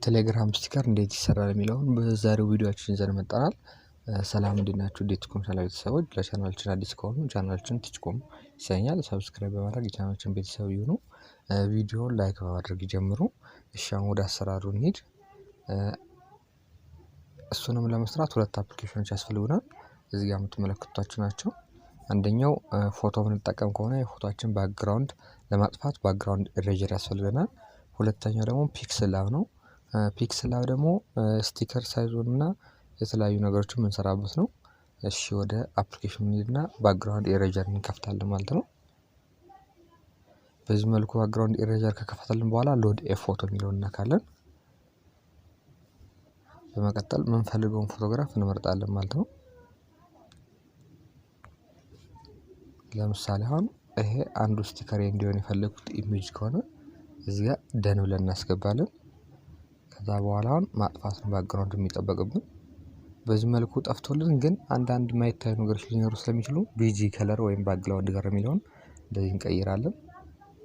ቴሌግራም ስቲከር እንዴት ይሰራል የሚለውን በዛሬው ቪዲዮአችን ይዘን መጣናል። ሰላም እንዴት ናችሁ? እንዴት ኮምፒውተር ቤተሰቦች ለቻናላችን አዲስ ከሆኑ ቻናላችን ትጭቆም ይሰኛል ሰብስክራይብ በማድረግ የቻናላችን ቤተሰብ ይሁኑ። ቪዲዮውን ላይክ በማድረግ ይጀምሩ። እሺ አሁን ወደ አሰራሩ እንሂድ። እሱንም ለመስራት ሁለት አፕሊኬሽኖች ያስፈልጉናል። እዚህ ጋር የምትመለከቷቸው ናቸው። አንደኛው ፎቶ የምንጠቀም ከሆነ የፎቶአችን ባክግራውንድ ለማጥፋት ባክግራውንድ ኢሬዘር ያስፈልገናል። ሁለተኛው ደግሞ ፒክስል ላብ ነው። ፒክስል ላብ ደግሞ ስቲከር ሳይዙን እና የተለያዩ ነገሮችን የምንሰራበት ነው። እሺ ወደ አፕሊኬሽኑ እንሂድና ባክግራውንድ ኢሬዘር እንከፍታለን ማለት ነው። በዚህ መልኩ ባክግራውንድ ኢሬዘር ከከፈተልን በኋላ ሎድ ኤ ፎቶ የሚለውን እናካለን። በመቀጠል የምንፈልገውን ፎቶግራፍ እንመርጣለን ማለት ነው። ለምሳሌ አሁን ይሄ አንዱ ስቲከር እንዲሆን የፈለኩት ኢሜጅ ከሆነ እዚህ ጋር ደን ብለን እናስገባለን። ከዛ በኋላ አሁን ማጥፋት ነው ባክግራውንድ የሚጠበቅብን። በዚህ መልኩ ጠፍቶልን ግን አንዳንድ ማይታዩ ነገሮች ሊኖሩ ስለሚችሉ ቢጂ ከለር ወይም ባክግራውንድ ጋር የሚለውን እንደዚህ እንቀይራለን።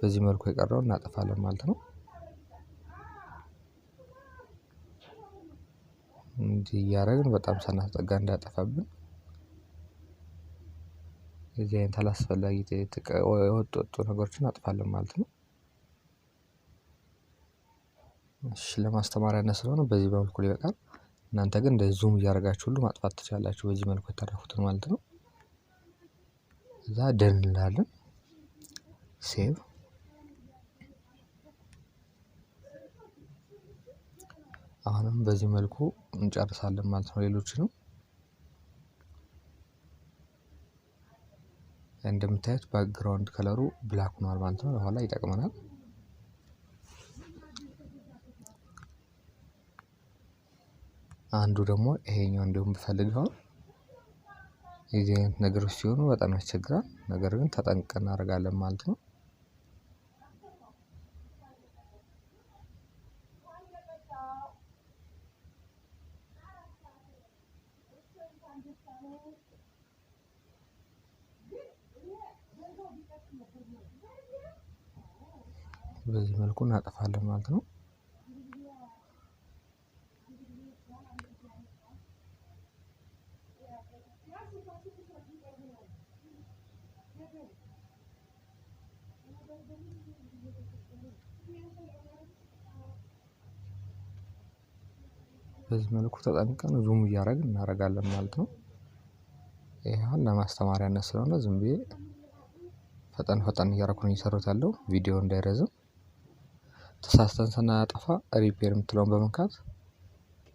በዚህ መልኩ የቀረውን እናጠፋለን ማለት ነው። እንዲህ እያደረግን በጣም ሳናስጠጋ እንዳያጠፋብን እዚህ አይነት አላስፈላጊ የወጡ ነገሮችን እናጥፋለን ማለት ነው። እሺ ለማስተማሪያነት ስለሆነ በዚህ መልኩ ይበቃል። እናንተ ግን እንደዚህ ዙም እያደረጋችሁ ሁሉ ማጥፋት ትችላላችሁ በዚህ መልኩ የተረፉትን ማለት ነው። እዛ ደን እንላለን። ሴቭ አሁንም በዚህ መልኩ እንጨርሳለን ማለት ነው። ሌሎችንም እንደምታዩት ባክግራውንድ ከለሩ ብላክ ሆኗል ማለት ነው። ለኋላ ይጠቅመናል። አንዱ ደግሞ ይሄኛው እንዲሁም ብፈልገው የዚህ አይነት ነገሮች ሲሆኑ በጣም ያስቸግራል። ነገር ግን ተጠንቅቀን እናደርጋለን ማለት ነው። በዚህ መልኩ እናጠፋለን ማለት ነው። በዚህ መልኩ ተጠንቅቀን ዙም እያደረግን እናደርጋለን ማለት ነው። ይሄን ለማስተማሪያነት ስለሆነ ዝም ብዬ ፈጠን እያደረኩ ነው እየሰራሁት ያለው ቪዲዮ እንዳይረዝም። ተሳስተን ስናጠፋ ሪፔር የምትለውን በመንካት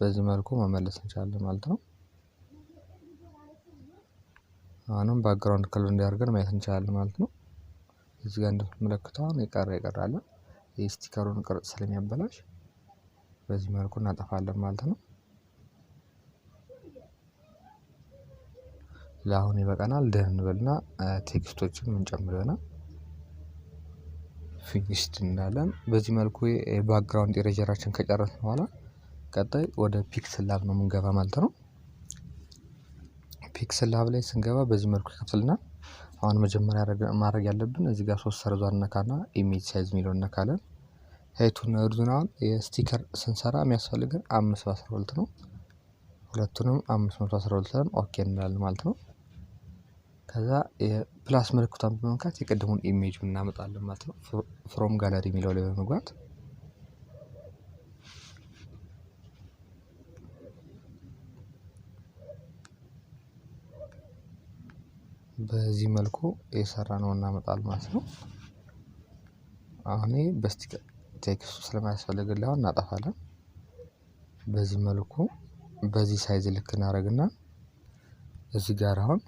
በዚህ መልኩ መመለስ እንችላለን ማለት ነው። አሁንም ባክግራውንድ ከለር እንዲያደርገን ማየት እንችላለን ማለት ነው። እዚህ ጋር እንደምትመለከቱት ይቀራል የስቲከሩን ቅርጽ ስለሚያበላሽ በዚህ መልኩ እናጠፋለን ማለት ነው። ለአሁን ይበቃናል። ደን እንበልና ቴክስቶችን እንጨምር ይሆናል። ፊኒሽድ እንላለን። በዚህ መልኩ የባክግራውንድ ኢሬዘራችን ከጨረስን በኋላ ቀጣይ ወደ ፒክስል ላብ ነው የምንገባ ማለት ነው። ፒክስል ላብ ላይ ስንገባ በዚህ መልኩ ይከፍትልናል። አሁን መጀመሪያ ማድረግ ያለብን እዚህ ጋር 3 ሰርዟን ነካና ኢሜጅ ሳይዝ የሚለውን ነካለን። ሀይቱን እርዝናውን የስቲከር ስንሰራ የሚያስፈልገን 512 ነው። ሁለቱንም 512 ኦኬ እንላለን ማለት ነው። ከዛ የፕላስ ምልክቷን በመንካት የቀደሙን ኢሜጅ እናመጣለን ማለት ነው። ፍሮም ጋለሪ የሚለው ላይ በመግባት በዚህ መልኩ የሰራነው እናመጣለን ማለት ነው። አሁን በስቲከር ቴክስቱ ስለማያስፈልግልን አሁን እናጠፋለን። በዚህ መልኩ በዚህ ሳይዝ ልክ እናደርግና እዚህ ጋር አሁን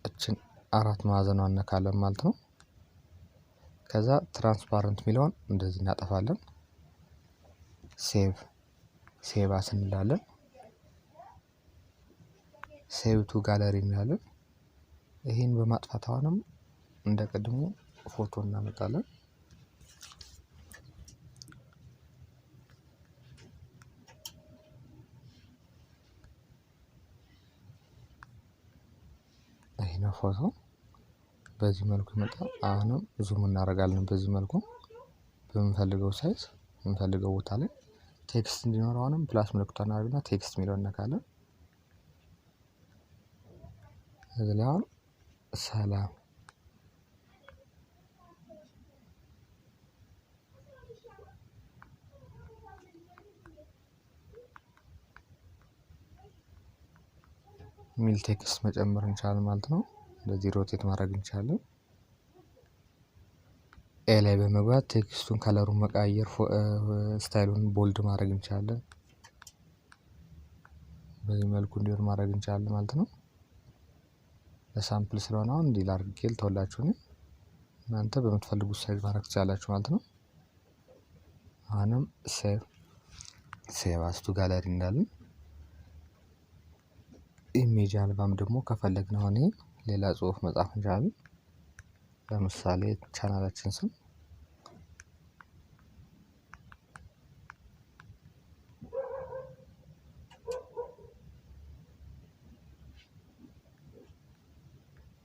እችን 4 ማዕዘኗን ነካለን ማለት ነው። ከዛ ትራንስፓረንት የሚለውን እንደዚህ እናጠፋለን። ሴቭ አስ እንላለን። ሴቭ ቱ ጋለሪ እንላለን። ይሄን በማጥፋት አሁንም እንደቀድሞ ፎቶ እናመጣለን። ይሄን ፎቶ በዚህ መልኩ ይመጣል። አሁንም ዙም እናደርጋለን በዚህ መልኩ በምንፈልገው ሳይዝ በምንፈልገው ቦታ ላይ ቴክስት እንዲኖረው አሁንም ፕላስ ምልክቷን አድርግና ቴክስት የሚለውን እነካለን። እዚህ ላይ አሁን ሰላም ሚል ቴክስት መጨመር እንችላለን ማለት ነው። እንደዚህ ሮቴት ማድረግ እንችላለን። ኤ ላይ በመግባት ቴክስቱን ከለሩን መቀየር ስታይሉን ቦልድ ማድረግ እንችላለን። በዚህ መልኩ እንዲሆን ማድረግ እንችላለን ማለት ነው። ለሳምፕል ስለሆነ አሁን እንዲህ ላድርጌ ልተውላችሁ ነው። እናንተ በምትፈልጉት ሳይዝ ማድረግ ትችላላችሁ ማለት ነው። አሁንም ሴቭ አስ ቱ ጋለሪ እንዳለን ኢሜጅ አልባም ደግሞ ከፈለግን አሁን ሌላ ጽሁፍ መጻፍ እንችላለን። ለምሳሌ ቻናላችን ስም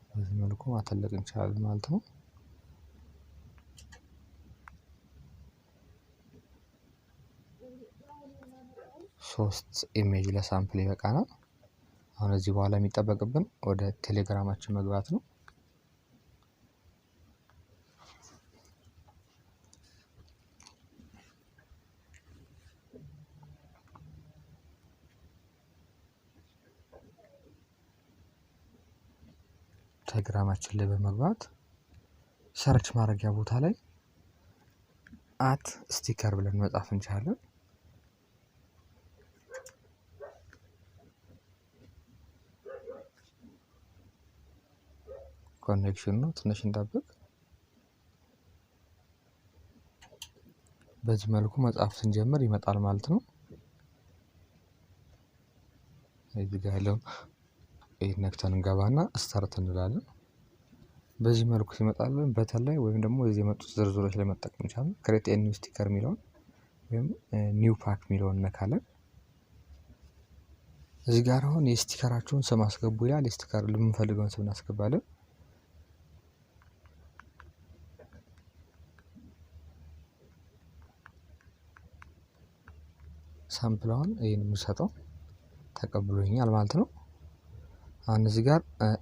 በዚህ መልኩ ማተለቅ እንችላለን ማለት ነው። ሶስት ኢሜጅ ለሳምፕል ይበቃናል። አሁን እዚህ በኋላ የሚጠበቅብን ወደ ቴሌግራማችን መግባት ነው። ቴሌግራማችን ላይ በመግባት ሰርች ማድረጊያ ቦታ ላይ እስቲከር ብለን መጻፍ እንችላለን። ኮኔክሽን ነው ትንሽ እንጠብቅ። በዚህ መልኩ መጻፍ ስንጀምር ይመጣል ማለት ነው። እዚህ ጋር ያለው ነክተን እንገባና ስታርት እንላለን። በዚህ መልኩ ሲመጣልን በተን ላይ ወይም ደግሞ እዚህ የመጡት ዝርዝሮች ላይ መጠቀም እንችላለን። ክሬት ኤ ኒው ስቲከር የሚለውን ወይም ኒው ፓክ የሚለውን እነካለን። እዚህ ጋር አሁን የስቲከራችሁን ስም አስገቡ ይላል። የስቲከር ለምንፈልገውን ስም እናስገባለን። ሳምፕላውን ይሄን የምሰጠው ተቀብሎኛል ማለት ነው። አሁን እዚህ ጋር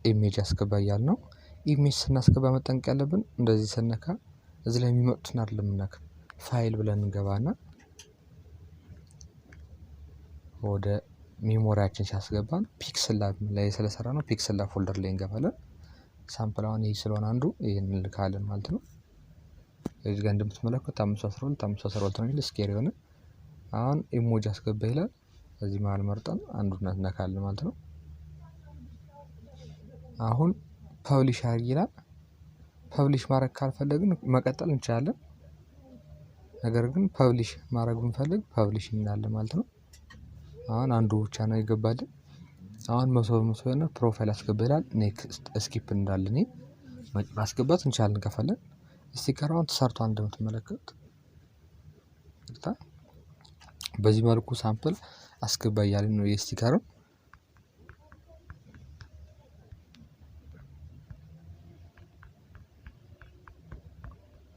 ኢሜጅ አስገባ እያልን ነው። ኢሜጅ ስናስገባ መጠንቀቅ ያለብን እንደዚህ ስነካ እዚህ ላይ የሚመጡትን አይደለም የምነካ ፋይል ብለን እንገባና ወደ ሜሞሪያችን ሲያስገባን ፒክስል ላብ ላይ ስለሰራ ነው ፒክስል ላብ ፎልደር ላይ እንገባለን። ሳምፕላውን ይሄ ስለሆነ አንዱ ይሄን እንልካለን ማለት ነው። እዚህ ጋር እንደምትመለከቱት 512 512 ነው የሚል ስኬር የሆነ አሁን ኢሞጂ አስገባ ይላል። እዚህ መሃል መርጠን አንዱን እናካለን ማለት ነው። አሁን ፐብሊሽ አድርግ ይላል። ፐብሊሽ ማድረግ ካልፈለግን መቀጠል እንችላለን። ነገር ግን ፐብሊሽ ማድረግ ብንፈልግ ፐብሊሽ እንላለን ማለት ነው። አሁን አንዱ ብቻ ነው ይገባልን። አሁን 100% የሆነ ፕሮፋይል አስገባ ይላል። ኔክስት ስኪፕ እንዳለን ማስገባት እንችላለን ከፈለግን። ስቲከራውን ተሰርቷል እንደምትመለከቱት። በዚህ መልኩ ሳምፕል አስገባ እያልን ነው የስቲከሩን።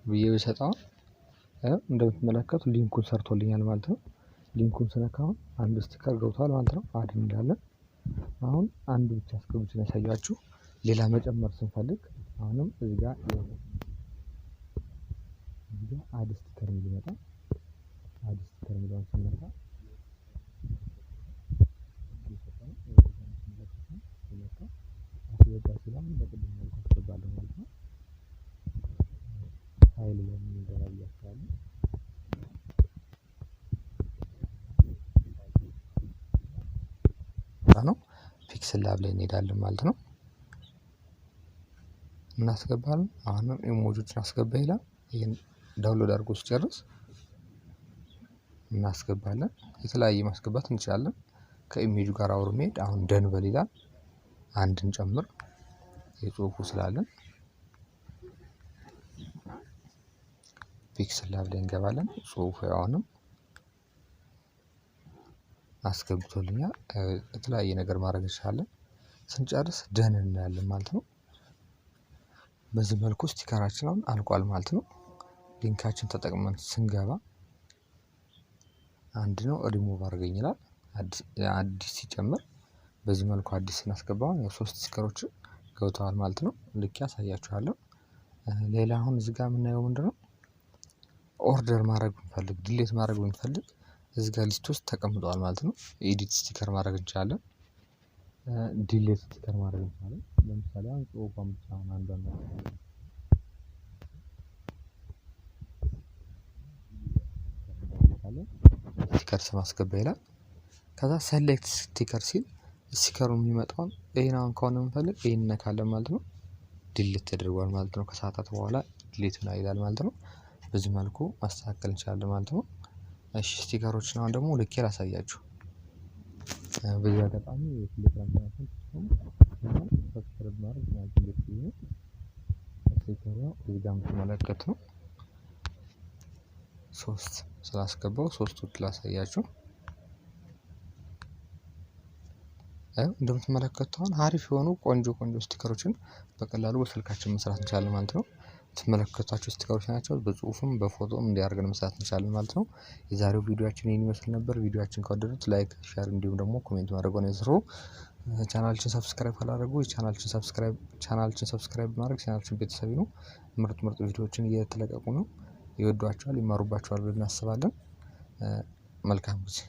ብዬ በሰጣው እንደምትመለከቱት ሊንኩን ሰርቶልኛል ማለት ነው። ሊንኩን ስነካው አንድ ስቲከር ገብቷል ማለት ነው። አድ እንዳለን አሁን አንድ ብቻ አስገብቼ ያሳያችሁ። ሌላ መጨመር ስንፈልግ አሁንም እዚህ ጋር አድ ስቲከር እንዲመጣ አድ ስቲከር የሚለውን ስንነካ አስገባ ሲላል በቅድም መልኩ አስገባለሁ ማለት ነው። ፋይል ላይ እንገባ እያስባለሁ ነው። ፒክስል ላብ ላይ እንሄዳለን ማለት ነው። እናስገባለን። አሁንም ኢሞጂዎችን አስገባ ይላል። ይሄን ዳውንሎድ አድርጎ ሲጨርስ እናስገባለን። የተለያየ ማስገባት እንችላለን። ከኢሜጁ ጋር አብሮ መሄድ አሁን ደን በል ይላል። አንድን ጨምር የጽሁፉ ስላለን ፒክስል ላብ ላይ እንገባለን። ጽሁፉ አሁንም አስገብቶልኛል። የተለያየ ነገር ማድረግ እንችላለን። ስንጨርስ ደን እናያለን ማለት ነው። በዚህ መልኩ ስቲከራችን አሁን አልቋል ማለት ነው። ሊንካችን ተጠቅመን ስንገባ አንድ ነው ሪሙቭ አድርገኝ ይላል። አዲስ ሲጨምር በዚህ መልኩ አዲስ ስናስገባው ያው 3 ስቲከሮች ገብተዋል ማለት ነው። ልክ ያሳያችኋለሁ። ሌላ አሁን እዚህ ጋር የምናየው ምንድነው ኦርደር ማድረግ ብንፈልግ ዲሌት ማድረግ ብንፈልግ እዚህ ጋር ሊስት ውስጥ ተቀምጧል ማለት ነው። ኤዲት ስቲከር ማድረግ እንችላለን። ዲሌት ስቲከር ማድረግ እንችላለን። ለምሳሌ አሁን ጽሁፏን ብቻ አንዷን ስቲከር ስም አስገባ ይላል። ከዛ ሰሌክት ስቲከር ሲል ስቲከሩ የሚመጣውን ይሄን አሁን ከሆነ የምንፈልግ ይሄን ነካለን ማለት ነው። ዲሊት ተደርጓል ማለት ነው። ከሰዓታት በኋላ ዲሊት ይላል ማለት ነው። በዚህ መልኩ ማስተካከል እንችላለን ማለት ነው። እሺ ስቲከሮችን አሁን ደግሞ ልኬ ላሳያችሁ። በዚህ አጋጣሚ የቴሌግራም ቻናላችን ሰብስክራይብ ማድረግ ነው። ስቲከሩ እዚህ ጋር የምትመለከቱት ነው። 3 ስላስገባው 3ቱን ላሳያችሁ። እንደምትመለከቱት አሁን አሪፍ የሆኑ ቆንጆ ስቲከሮችን በቀላሉ በስልካችን መስራት እንችላለን ማለት ነው። የምትመለከቷቸው ስቲከሮች ናቸው። በጽሁፍም በፎቶም እንዲያርገን መስራት እንችላለን ማለት ነው። የዛሬው ቪዲዮአችን ይሄን ይመስል ነበር። ቪዲዮአችን ከወደዱት ላይክ፣ ሼር እንዲሁም ደግሞ ኮሜንት ማድረግዎን አይርሱ። ቻናላችን ሰብስክራይብ ካላደረጉ ቻናላችን ሰብስክራይብ ማድረግ ቻናላችን ቤተሰብ ነው። ምርጥ ቪዲዮዎችን እየተለቀቁ ነው። ይወዷቸዋል፣ ይማሩባቸዋል ብለን እናስባለን። መልካም ጊዜ